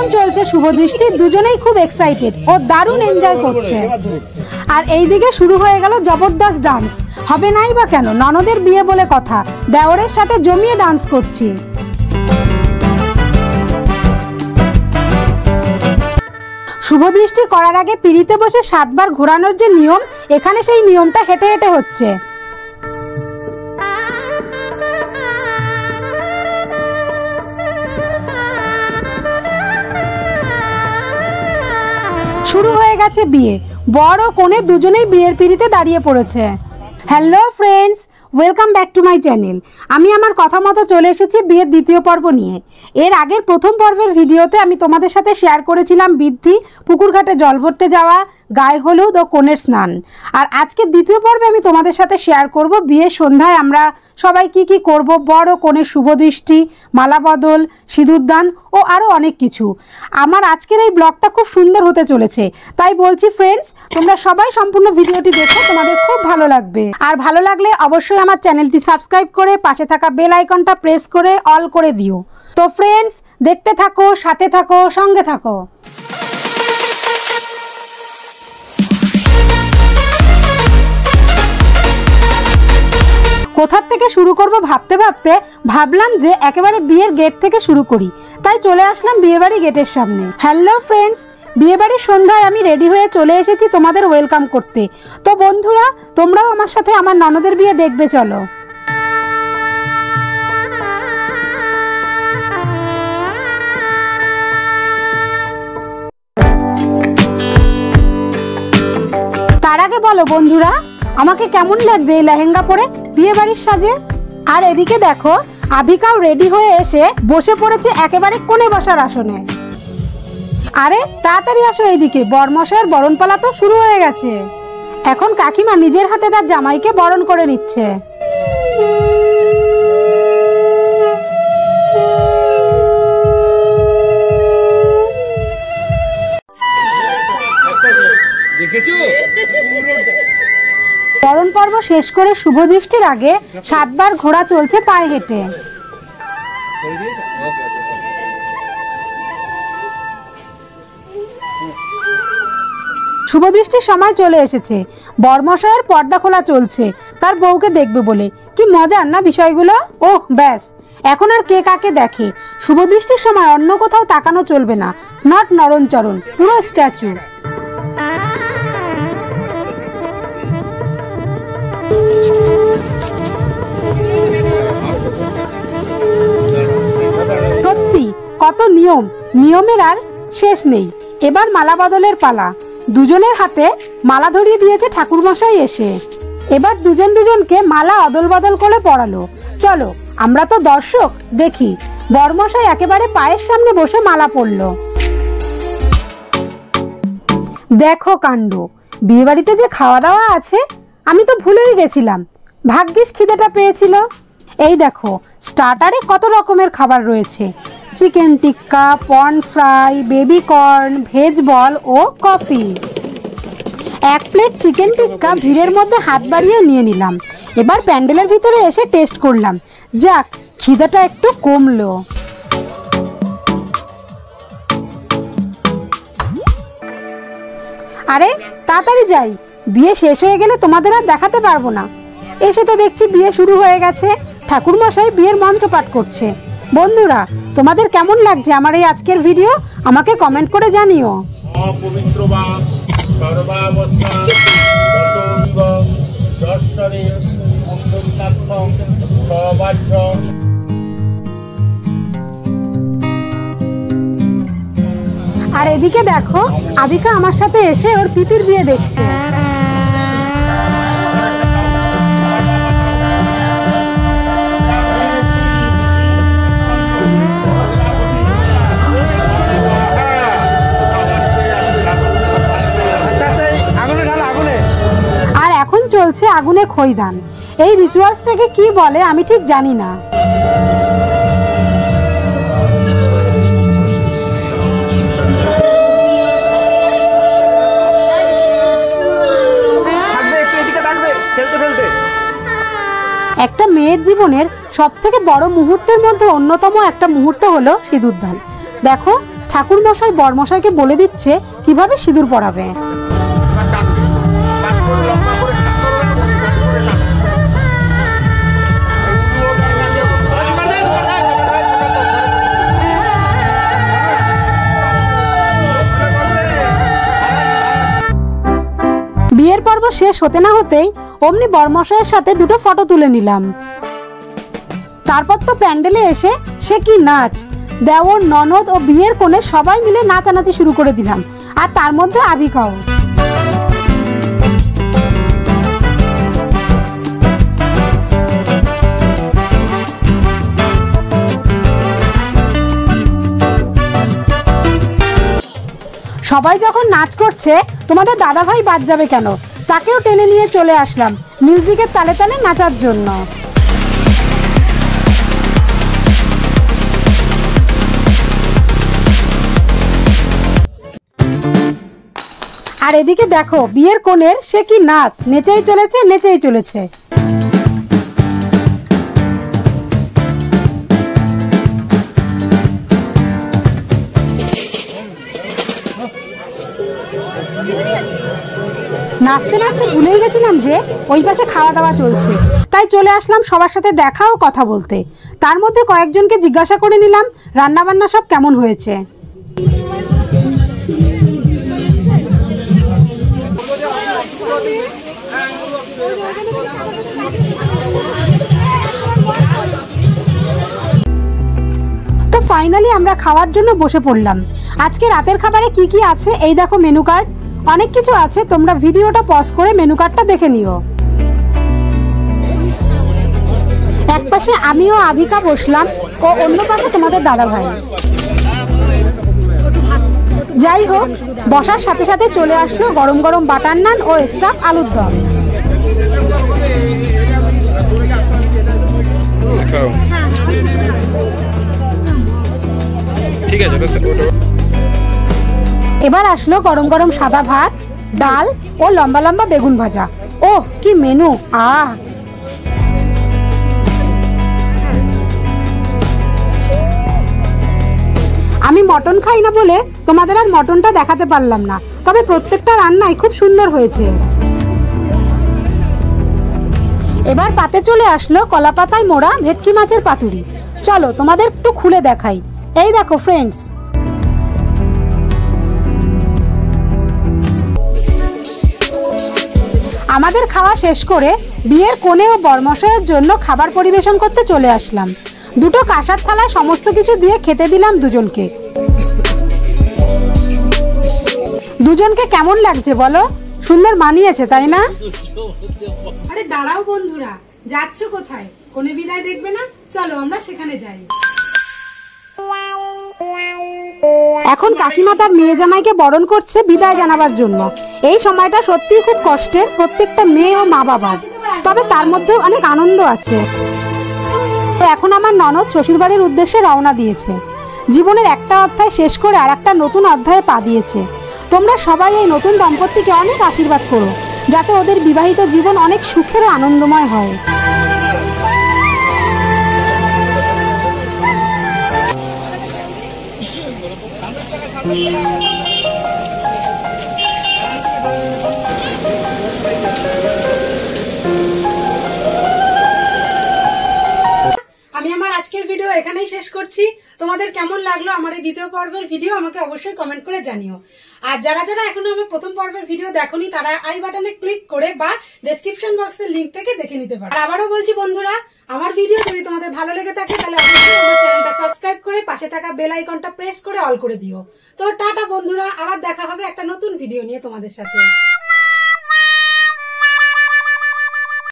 এখন চলছে শুভদৃষ্টি, দুজনেই খুব এক্সাইটেড ও দারুণ এনজয় করছে। আর এইদিকে শুরু হয়ে গেল জবরদস্ত ডান্স। হবে নাই বা কেন, ননদের বিয়ে বলে কথা, দেওরের সাথে জমিয়ে ডান্স করছি। শুভদৃষ্টি করার আগে পিঁড়িতে বসে 7 বার ঘোরানোর যে নিয়ম, এখানে সেই নিয়মটা হেঁটে হেঁটে হচ্ছে। শুরু হয়ে গেছে বিয়ে। বর ও কনে দুজনেই বিয়ের পিঁড়িতে দাঁড়িয়ে পড়েছে। Hello friends, welcome back to my channel. আমি আমার কথা মতো চলে এসেছি বিয়ের দ্বিতীয় পর্ব নিয়ে। এর আগের প্রথম পর্বের ভিডিওতে আমি তোমাদের সাথে শেয়ার করেছিলাম বৃদ্ধি, পুকুরঘাটে জল ভরতে যাওয়া, গায়ে হলুদ ও কনের স্নান। আর আজকে দ্বিতীয় পর্বে আমি তোমাদের সাথে শেয়ার করব বিয়ের সন্ধ্যায় আমরা সবাই কি কি করব, বর ও কনের শুভদৃষ্টি, মালা বদল, সিঁদুরদান ও আরও অনেক কিছু। আমার আজকের এই ব্লগটা খুব সুন্দর হতে চলেছে, তাই বলছি ফ্রেন্ডস, তোমরা সবাই সম্পূর্ণ ভিডিওটি দেখো, তোমাদের খুব ভালো লাগবে। আর ভালো লাগলে অবশ্যই আমার চ্যানেলটি সাবস্ক্রাইব করে পাশে থাকা বেল আইকনটা প্রেস করে অল করে দিও। তো ফ্রেন্ডস, দেখতে থাকো, সাথে থাকো, সঙ্গে থাকো। কোথার থেকে শুরু করব ভাবতে ভাবতে ভাবলাম যে একেবারে বিয়ের গেট থেকে শুরু করি, তাই চলে আসলাম বিয়েবাড়ি গেটের সামনে। হ্যালো ফ্রেন্ডস, বিয়েবাড়ির সন্ধ্যায় আমি রেডি হয়ে চলে এসেছি তোমাদের ওয়েলকাম করতে। তো বন্ধুরা, তোমরাও আমার সাথে আমার ননদের বিয়ে দেখবে চলো। তার আগে বলো বন্ধুরা, আমাকে কেমন লাগছে এই লেহেঙ্গা পরে বিয়ে বাড়ির সাজে? আর এদিকে দেখো, আভিকাও রেডি হয়ে এসে বসে পড়েছে একেবারে কোণে বসার আসনে। আরে তাড়াতাড়ি আসো এইদিকে, বরমশাইয়ের বরণপালা তো শুরু হয়ে গেছে। এখন কাকিমা নিজের হাতে তার জামাইকে বরণ করে নিচ্ছে। বরণ পর্ব শেষ করে শুভদৃষ্টির আগে 7 বার ঘোড়া চলছে পায়ে হেঁটে। শুভদৃষ্টির সময় চলে এসেছে। বরমশাইয়ের পর্দা খোলা চলছে তার বউকে দেখবে বলে। কি মজার না বিষয়গুলো। ওহ ব্যাস, এখন আর কে কাকে দেখে। শুভদৃষ্টির সময় অন্য কোথাও তাকানো চলবে না, নট নরণচরণ, পুরো স্ট্যাচু। সত্যি কত নিয়ম, নিয়মের আর শেষ নেই। এবার মালা বদলের পালা। দুজনের হাতে মালা ধরিয়ে দিয়েছে ঠাকুরমশাই এসে। এবার দুজন দুজনকে মালা অদল বদল করে পরালো। চলো, আমরা তো দর্শক, দেখি। বরমশাই একেবারে পায়ের সামনে বসে মালা পরলো। দেখো কাণ্ড, বিয়ে বাড়িতে যে খাওয়া দাওয়া আছে আমি তো ভুলেই গেছিলাম। ভাগ্যিস খিদেটা পেয়েছিল। এই দেখো, স্টার্টারে কত রকমের খাবার রয়েছে। Chicken tikka, prawn fry, baby corn, veg ball ও কফি। 1 প্লেট চিকেন টিক্কা ভিড়ের মধ্যে হাত বাড়িয়ে নিয়ে নিলাম। এবার প্যান্ডেলের ভিতরে এসে টেস্ট করলাম। যাক, খিদেটা একটু কমলো। আরে তাড়াতাড়ি যাই, বিয়ে শেষ হয়ে গেলে তোমাদের আর দেখাতে পারবো না। এসে তো দেখছি বিয়ে শুরু হয়ে গেছে। ঠাকুরমশাই বিয়ের মন্ত্র পাঠ করছে। বন্ধুরা, তোমাদের কেমন লাগছে আমার এই আজকের ভিডিও? আমাকে কমেন্ট করে জানিও। আর এদিকে দেখো, আবিকা আমার সাথে এসে ওর পিপির বিয়ে দেখছে। চলছে আগুনে খৈদান। এই রিচুয়ালসটাকে কি বলে আমি ঠিক জানি না। একটা মেয়ের জীবনের সবথেকে বড় মুহূর্তের মধ্যে অন্যতম একটা মুহূর্ত হলো সিঁদুরদান। দেখো, ঠাকুর মশাই বরমশাইকে বলে দিচ্ছে কিভাবে সিঁদুর পরাবে। বিয়ের পর্ব শেষ হতে না হতেই অমনি বরমশাইয়ের সাথে দুটো ফটো তুলে নিলাম। তারপর তো প্যান্ডেলে এসে সে কি নাচ! দেওর, ননদ ও বিয়ের কোণে সবাই মিলে নাচানাচি শুরু করে দিলাম, আর তার মধ্যে আবিকাও। সবাই যখন নাচ করছে তোমাদের দাদাভাই বাদ যাবে কেন, তাকেও টেনে নিয়ে চলে আসলাম মিউজিকের তালে তালে নাচার জন্য। আর এদিকে দেখো বিয়ের কোণের সে কি নাচ, নেচেই চলেছে নেচেই চলেছে। নাচতে নাচতে ভুলেই গেছিলাম যে ওই পাশে খাওয়া দাওয়া চলছে, তাই চলে আসলাম সবার সাথে দেখা ও কথা বলতে। তার মধ্যে কয়েকজনকে জিজ্ঞাসা করে নিলাম রান্নাবান্না সব কেমন হয়েছে। তো ফাইনালি আমরা খাওয়ার জন্য বসে পড়লাম। আজকে রাতের খাবারে কি কি আছে এই দেখো মেনু কার্ড, অনেক কিছু আছে, তোমরা ভিডিওটা পজ করে মেনু কার্ডটা দেখে নিও। এক পাশে আমিও আবিকা বসলাম ও অন্য পাশে তোমাদের দাদা ভাই। যাই হোক, বসার সাথে সাথে চলে আসলো গরম গরম বাটার নান ও স্টাফ আলুর দম। ঠিক আছে। এবার আসলো গরম গরম সাদা ভাত, ডাল ও লম্বা লম্বা বেগুন ভাজা। ওহ কি মেনু! আমি মটন খাই না বলে তোমাদের আর মটনটা দেখাতে পারলাম না, তবে প্রত্যেকটা রান্নাই খুব সুন্দর হয়েছে। এবার পাতে চলে আসলো কলা পাতায় মোড়া ভেটকি মাছের পাতুরি। চলো তোমাদের একটু খুলে দেখাই। এই দেখো ফ্রেন্ডস, আমাদের খাওয়া শেষ করে বিয়ের কোণে ও বরমশাইয়ের জন্য খাবার পরিবেশন করতে চলে আসলাম। দুটো কাঁসার থালায় সমস্ত কিছু দিয়ে খেতে দিলাম দুজনকে। দুজনকে কেমন লাগছে বলো? সুন্দর মানিয়েছে তাই না? আরে দাঁড়াও বন্ধুরা, যাচ্ছ কোথায়? কোণে বিদায় দেখবে না? চলো আমরা সেখানে যাই। এখন কাকিমা তার মেয়ে জামাইকে বরণ করছে বিদায় জানাবার জন্য। এই সময়টা সত্যিই খুব কষ্টের প্রত্যেকটা মেয়ে ও মা বাবার, তবে তার মধ্যেও অনেক আনন্দ আছে। এখন আমার ননদ শ্বশুরবাড়ির উদ্দেশ্যে রওনা দিয়েছে। জীবনের একটা অধ্যায় শেষ করে আর একটা নতুন অধ্যায়ে পা দিয়েছে। তোমরা সবাই এই নতুন দম্পতিকে অনেক আশীর্বাদ করো, যাতে ওদের বিবাহিত জীবন অনেক সুখের ও আনন্দময় হয়। আমি আমার আজকের ভিডিও এখানেই শেষ করছি। তোমাদের কেমন লাগলো আমার এই দ্বিতীয় পর্বের ভিডিও আমাকে অবশ্যই কমেন্ট করে জানিও। আর যারা যারা এখনো আমার প্রথম পর্বের ভিডিও দেখোনি তারা আই বাটনে ক্লিক করে বা ডেসক্রিপশন বক্সের লিংক থেকে দেখে নিতে পারো। আর আবারও বলছি বন্ধুরা, আমার ভিডিও যদি তোমাদের ভালো লেগে থাকে তাহলে অবশ্যই আমার চ্যানেলটা সাবস্ক্রাইব করে পাশে থাকা বেল আইকনটা প্রেস করে অল করে দিও। তো টাটা বন্ধুরা, আবার দেখা হবে একটা নতুন ভিডিও নিয়ে তোমাদের সাথে।